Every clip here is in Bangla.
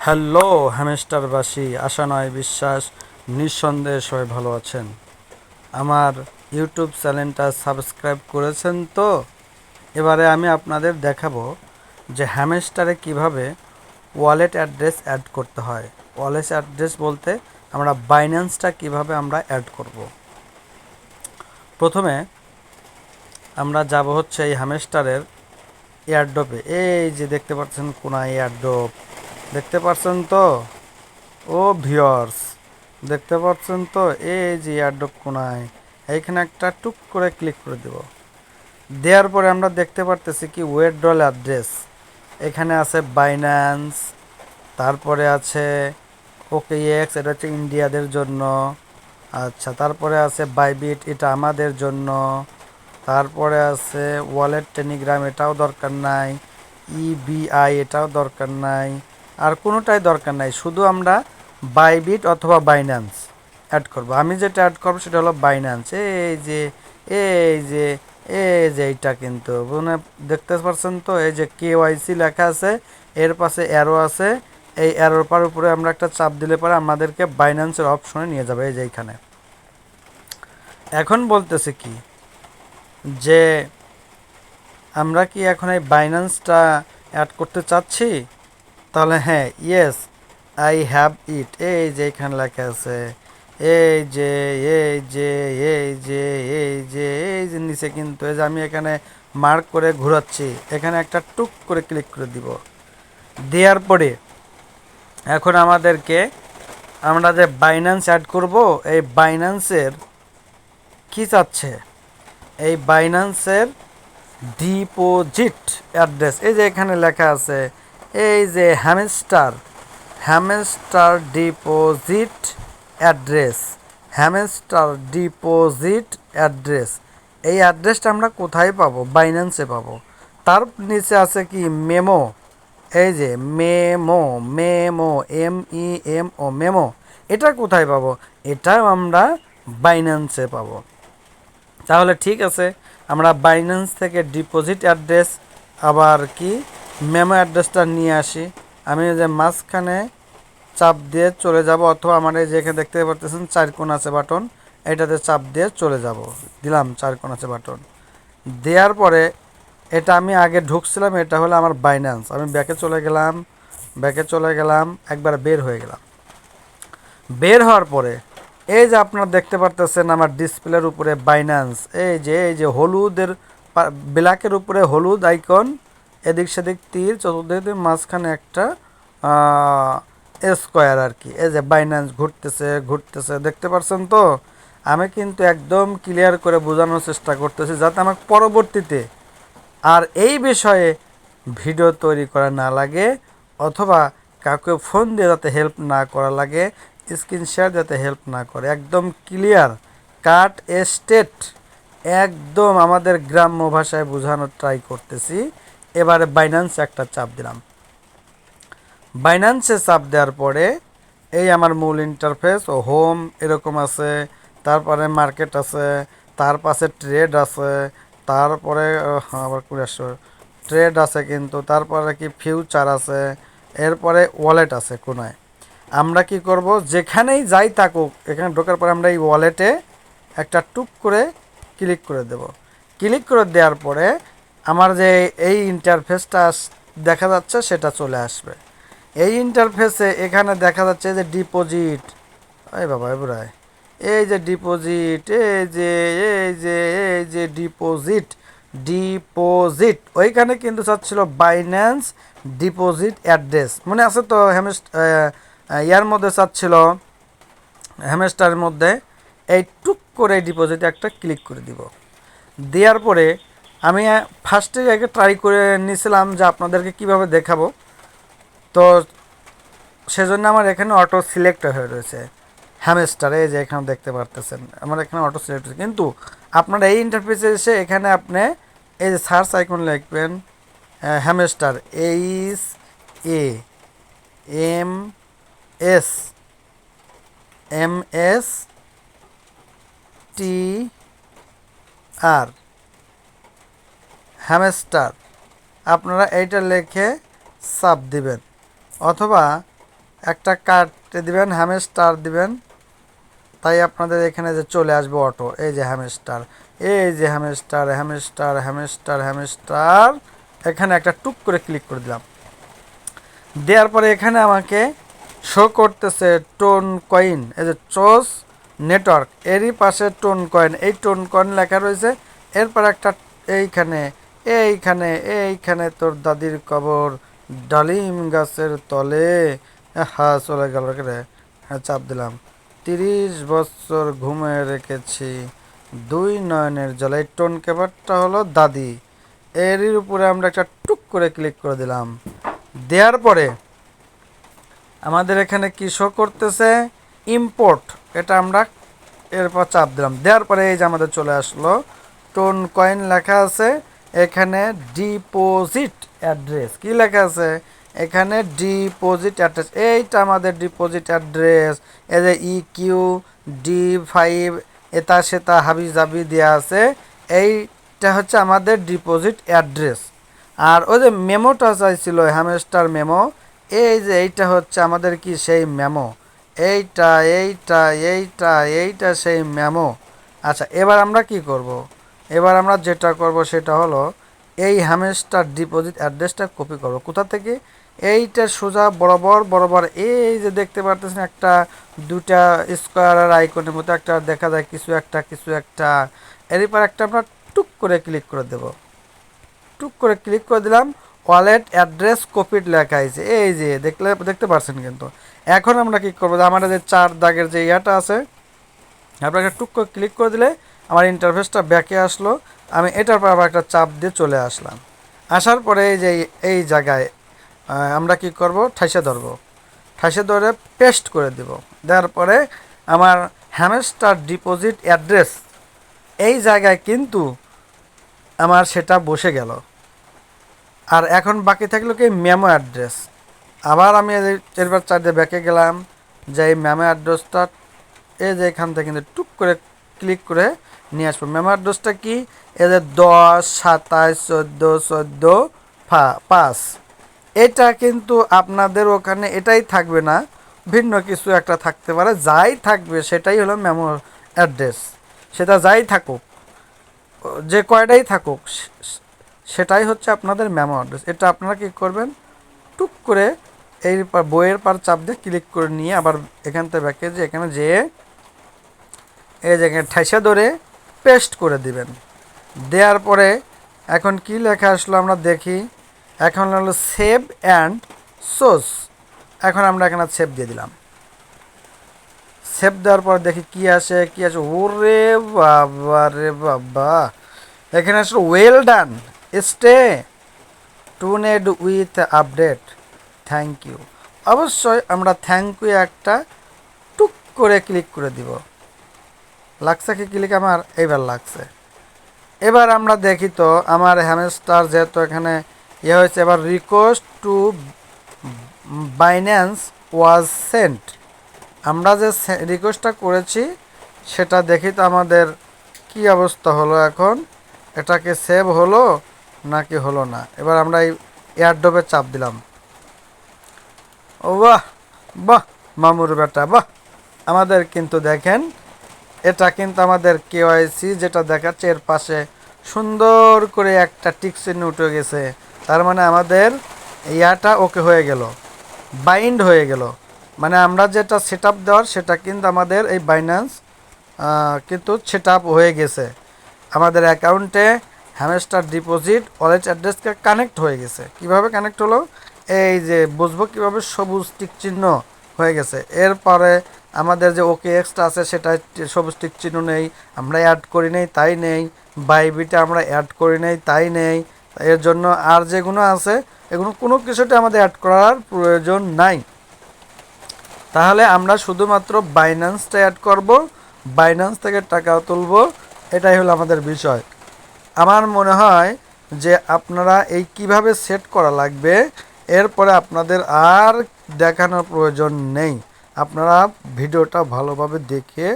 হ্যালো হ্যামস্টারবাসী, আশা নয় বিশ্বাস, নিঃসন্দেহে সবাই ভালো আছেন। আমার ইউটিউব চ্যানেলটা সাবস্ক্রাইব করেছেন তো? এবারে আমি আপনাদের দেখাবো যে হ্যামস্টারে কিভাবে ওয়ালেট অ্যাড্রেস অ্যাড করতে হয়। ওয়ালেট অ্যাড্রেস বলতে আমরা বাইন্যান্সটা কিভাবে আমরা অ্যাড করব। প্রথমে আমরা যাব হচ্ছে এই হ্যামস্টারের এয়ারড্রপে। এই যে দেখতে পাচ্ছেন কোনায় এয়ারড্রপ, দেখতে পাচ্ছেন তো? ও ভিউয়ার্স, দেখতে পাচ্ছেন তো? এই যে এয়ারড্রপ কোনায় এইখানে একটা টুক করে ক্লিক করে দেব। দেওয়ার পরে আমরা দেখতে পারতেছি কি ওয়েড্রল অ্যাড্রেস। এখানে আছে বাইন্যান্স, তারপরে আছে OKX, এটা হচ্ছে ইন্ডিয়াদের জন্য। আচ্ছা, তারপরে আছে বাইবিট, এটা আমাদের জন্য। তারপরে আছে ওয়ালেট টেলিগ্রাম, এটাও দরকার নাই। EBI, এটাও দরকার নাই। আর কোনোটাই দরকার নাই, শুধু আমরা বাইবিট অথবা বাইন্যান্স অ্যাড করব। আমি যেটা অ্যাড করবো সেটা হলো বাইন্যান্স। এই যে এইটা কিন্তু মানে দেখতে পাচ্ছেন তো? এই যে KYC লেখা আছে, এর পাশে অ্যারো আছে। এই অ্যারোর পার উপরে আমরা একটা চাপ দিলে পরে আমাদেরকে বাইন্যান্সের অপশনে নিয়ে যাবে। এই যে এইখানে এখন বলতেছে কি যে আমরা কি এখন এই বাইন্যান্সটা অ্যাড করতে চাচ্ছি? তাহলে হ্যাঁ, ইয়েস আই হ্যাভ ইট। এই যে এখানে লেখা আছে, এই যে এই যে এই যে এই যে এই যে নিচে কিন্তু এই যে আমি এখানে মার্ক করে ঘোরাচ্ছি, এখানে একটা টুক করে ক্লিক করে দিব। দেওয়ার পরে এখন আমাদেরকে আমরা যে বাইন্যান্স অ্যাড করব, এই বাইন্যান্সের কি চাচ্ছে? এই বাইন্যান্সের ডিপোজিট অ্যাড্রেস, এই যে এখানে লেখা আছে, এই যে hamster deposit address, hamster deposit address. এই অ্যাড্রেসটা আমরা কোথায় পাবো? বাইন্যান্সে পাবো। তার নিচে আছে কি মেমো, এই যে মেমো, মেমো MEMO, মেমো। এটা কোথায় পাবো? এটাও আমরা বাইন্যান্সে পাবো। তাহলে ঠিক আছে, আমরা বাইন্যান্স থেকে ডিপোজিট অ্যাড্রেস আবার কি মেমো অ্যাড্রেসটা নিয়ে আসি। আমি যে মাঝখানে চাপ দিয়ে চলে যাব, অথবা আমার এই যেখানে দেখতে পাচ্ছেন চার কোণ আছে বাটন, এটাতে চাপ দিয়ে চলে যাব। দিলাম চার কোণ আছে বাটন। দেওয়ার পরে এটা আমি আগে ঢুকছিলাম, এটা হলো আমার বাইন্যান্স। আমি ব্যাকে চলে গেলাম, একবার বের হয়ে গেলাম। বের হওয়ার পরে এই যে আপনারা দেখতে পারতেছেন আমার ডিসপ্লের উপরে বাইন্যান্স, এই যে হলুদের ব্ল্যাকের উপরে হলুদ আইকন, এদিক সেদিক তীর, চতুর্দিকে মাঝখানে একটা স্কোয়ার আর কি। এই যে বাইন্যান্স ঘুরতেছে দেখতে পাচ্ছেন তো? আমি কিন্তু একদম ক্লিয়ার করে বোঝানোর চেষ্টা করতেছি যাতে আমাকে পরবর্তীতে আর এই বিষয়ে ভিডিও তৈরি করা না লাগে, অথবা কাউকে ফোন দিয়ে যাতে হেল্প না করা লাগে, স্ক্রিন শেয়ার যাতে হেল্প না করে। একদম ক্লিয়ার কাট স্টেট, একদম আমাদের গ্রাম্য ভাষায় বোঝানোর ট্রাই করতেছি। এবারে বাইন্যান্সে একটা চাপ দিলাম। বাইন্যান্সে চাপ দেওয়ার পরে এই আমার মূল ইন্টারফেস ও হোম এরকম আছে, তারপরে মার্কেট আছে, তার পাশে ট্রেড আছে, তারপরে আবার করে আসছে ট্রেড আছে, কিন্তু তারপরে কি ফিউচার আছে, এরপরে ওয়ালেট আছে কোনায়। আমরা কি করব, যেখানেই যাই থাকুক, এখানে ঢোকার পরে আমরা এই ওয়ালেটে একটা টুক করে ক্লিক করে দেব। ক্লিক করে দেওয়ার পরে আমার যে এই ইন্টারফেসটা দেখা যাচ্ছে সেটা চলে আসবে। এই ইন্টারফেসে এখানে দেখা যাচ্ছে যে ডিপোজিট, এই বাবা এবারায়, এই যে ডিপোজিট, এই যে ডিপোজিট ওইখানে কিন্তু চাচ্ছিল বাইন্যান্স ডিপোজিট অ্যাড্রেস, মনে আছে তো? ইয়ার মধ্যে চাচ্ছিল হ্যামস্টারের মধ্যে। এই টুক করে ডিপোজিটে একটা ক্লিক করে দিব। দেওয়ার পরে আমি ফার্স্টে আগে ট্রাই করে নিয়েছিলাম যে আপনাদেরকে কিভাবে দেখাবো, তো সেজন্য আমার এখানে অটো সিলেক্ট হয়ে রয়েছে হ্যামস্টার। এই যে এখানে দেখতে পারতেছেন আমার এখানে অটো সিলেক্ট হয়েছে, কিন্তু আপনারা এই ইন্টারফেসে এসে এখানে আপনি এই যে সার্চ আইকন লিখবেন হ্যামস্টার, HAMSTR, হ্যামস্টার। আপনারা এইটা লিখে চাপ দিবেন, অথবা একটা কাটতে দিবেন, হ্যামস্টার দিবেন, তাই আপনাদের এখানে যে চলে আসবে অটো। এই যে হ্যামস্টার, এই যে হ্যামস্টার হ্যামস্টার হ্যামস্টার হ্যামস্টার, এখানে একটা টুক করে ক্লিক করে দিলাম। দেওয়ার পরে এখানে আমাকে শো করতেছে টোন কয়েন, এই যে চোস নেটওয়ার্ক, এরই পাশে টোন কয়েন, এই টোন কয়েন লেখা রয়েছে। এরপর একটা এইখানে এইখানে এইখানে তোর দাদির কবর ডালিম গাছের তলে, হ্যাঁ চলে গেল রে, হ্যাঁ চাপ দিলাম। 30 বছর ঘুমে রেখেছি দুই নয়নের জলে, এই টোন কেবারটা হলো দাদি। এরই উপরে আমরা একটা টুক করে ক্লিক করে দিলাম। দেওয়ার পরে আমাদের এখানে কি শো করতেছে, ইম্পোর্ট, এটা আমরা এরপর চাপ দিলাম। দেওয়ার পরে এই যে আমাদের চলে আসলো টোন কয়েন লেখা আছে। এখানে ডিপোজিট অ্যাড্রেস কি লেখা আছে, এখানে ডিপোজিট অ্যাড্রেস, এইটা আমাদের ডিপোজিট অ্যাড্রেস। এই যে EQD5 এটা সেটা হাবি জাবি দেওয়া আছে, এইটা হচ্ছে আমাদের ডিপোজিট অ্যাড্রেস। আর ওই যে মেমোটা চাইছিল হ্যামস্টার মেমো, এই যে এইটা হচ্ছে আমাদের কি সেই মেমো, এইটা এইটা এইটা এইটা সেই মেমো। আচ্ছা এবার আমরা কি করব, এবার আমরা যেটা করব সেটা হলো এই হ্যামস্টার ডিপোজিট অ্যাড্রেসটা কপি করব। কোথা থেকে, এইটা সোজা বরাবর বরাবর, এই যে দেখতে পারতেছেন একটা দুটা স্কোয়ারের আইকনের মতো একটা দেখা যায় কিছু একটা কিছু একটা, এরপর একটা আমরা টুক করে ক্লিক করে দেব। টুক করে ক্লিক করে দিলাম, ওয়ালেট অ্যাড্রেস কপিড লেখা আছে, এই যে দেখতে পাচ্ছেন কিন্তু। এখন আমরা কি করবো, আমার যে 4 দাগের যে ইয়াটা আছে, আপনাকে টুক করে ক্লিক করে দিলে আমার ইন্টারফেসটা ব্যাকে আসলো। আমি এটার পর আবার একটা চাপ দিয়ে চলে আসলাম। আসার পরে এই যে এই জায়গায় আমরা কি করব, ঠাইসে ধরবো, ঠাইসে ধরে পেস্ট করে দেব। দেওয়ার পরে আমার হ্যামস্টার ডিপোজিট অ্যাড্রেস এই জায়গায় কিন্তু আমার সেটা বসে গেল। আর এখন বাকি থাকলো কি মেমো অ্যাড্রেস। আবার আমি এরবার চার্জে ব্যাকে গেলাম, যে এই মেমো অ্যাড্রেসটা এই যে এখান থেকে কিন্তু টুক করে ক্লিক করে নিয়ে আসবো। মেমো অ্যাড্রেসটা কি, এই যে 10 27 14 5, এটা কিন্তু আপনাদের ওখানে এটাই থাকবে না, ভিন্ন কিছু একটা থাকতে পারে, যাই থাকবে সেটাই হলো মেমো অ্যাড্রেস। সেটা যাই থাকুক, যে কয়টাই থাকুক, সেটাই হচ্ছে আপনাদের মেমো অ্যাড্রেস। এটা আপনারা কী করবেন, টুক করে এই বইয়ের পার চাপ দিয়ে ক্লিক করে নিয়ে আবার এখান থেকে ব্যাকে যে এখানে যেয়ে এই জায়গায় ঠাইসা ধরে পেস্ট করে দিবেন। দেওয়ার পরে এখন কি লেখা আসলো আমরা দেখি, এখন হলো সেভ অ্যান্ড সোর্স। এখন আমরা এখানে সেভ দিয়ে দিলাম। সেভ দেওয়ার পর দেখি কি আসে কি আসে, ওরে বাবা রে বাবা, এখানে আসলে well done, stay tuned with update, thank you. অবশ্যই আমরা থ্যাংক ইউ একটা টুক করে ক্লিক করে দিব। লাগছে কি ক্লিক, আমার এইবার লাগছে। এবার আমরা দেখি তো আমার হ্যামস্টার যেহেতু এখানে ইয়ে হয়েছে, এবার request to Binance was sent, আমরা যে রিকোয়েস্টটা করেছি সেটা দেখি তো আমাদের কি অবস্থা হলো। এখন এটাকে সেভ হলো নাকি হলো না। এবার আমরা এই এয়ারড্রপে চাপ দিলাম। ও বাহ বাহ মামুর বেটা বাহ, আমাদের কিন্তু দেখেন এটা কিন্তু আমাদের KYC যেটা দেখাচ্ছে এর পাশে সুন্দর করে একটা টিক চিহ্ন উঠে গেছে। তার মানে আমাদের ইয়াটা ওকে হয়ে গেল, বাইন্ড হয়ে গেল। মানে আমরা যেটা সেট আপ দেওয়ার সেটা কিন্তু আমাদের এই বাইন্যান্স কিন্তু সেট আপ হয়ে গেছে। আমাদের অ্যাকাউন্টে হ্যামস্টার ডিপোজিট ওয়ালেট অ্যাড্রেসকে কানেক্ট হয়ে গেছে। কিভাবে কানেক্ট হলো, এই যে বুঝবো কীভাবে, সবুজ টিক চিহ্ন হয়ে গেছে। এরপরে আমাদের যে OKX আছে সেটা সবুজ টিক চিহ্ন নেই, আমরা অ্যাড করি নেই তাই নেই, বাইবিটা আমরা অ্যাড করি নেই তাই নেই। এর জন্য আর যেগুলো আছে এগুলো কোনো কিছুতে আমাদের অ্যাড করার প্রয়োজন নাই। তাহলে আমরা শুধুমাত্র বাইন্যান্সটা অ্যাড করব, বাইন্যান্স থেকে টাকা তুলব, এটাই হলো আমাদের বিষয়। আমার মনে হয় যে আপনারা এই কিভাবে সেট করা লাগবে এরপরে আপনাদের আর দেখানোর প্রয়োজন নেই। আপনারা ভিডিওটা ভালোভাবে দেখে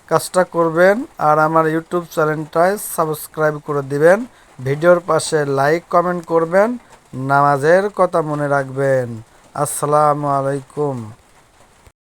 কাজটা করবেন আর আমার ইউটিউব চ্যানেলটায় সাবস্ক্রাইব করে দিবেন, ভিডিওর পাশে লাইক কমেন্ট করবেন, নামাজের কথা মনে রাখবেন। আসসালামু আলাইকুম।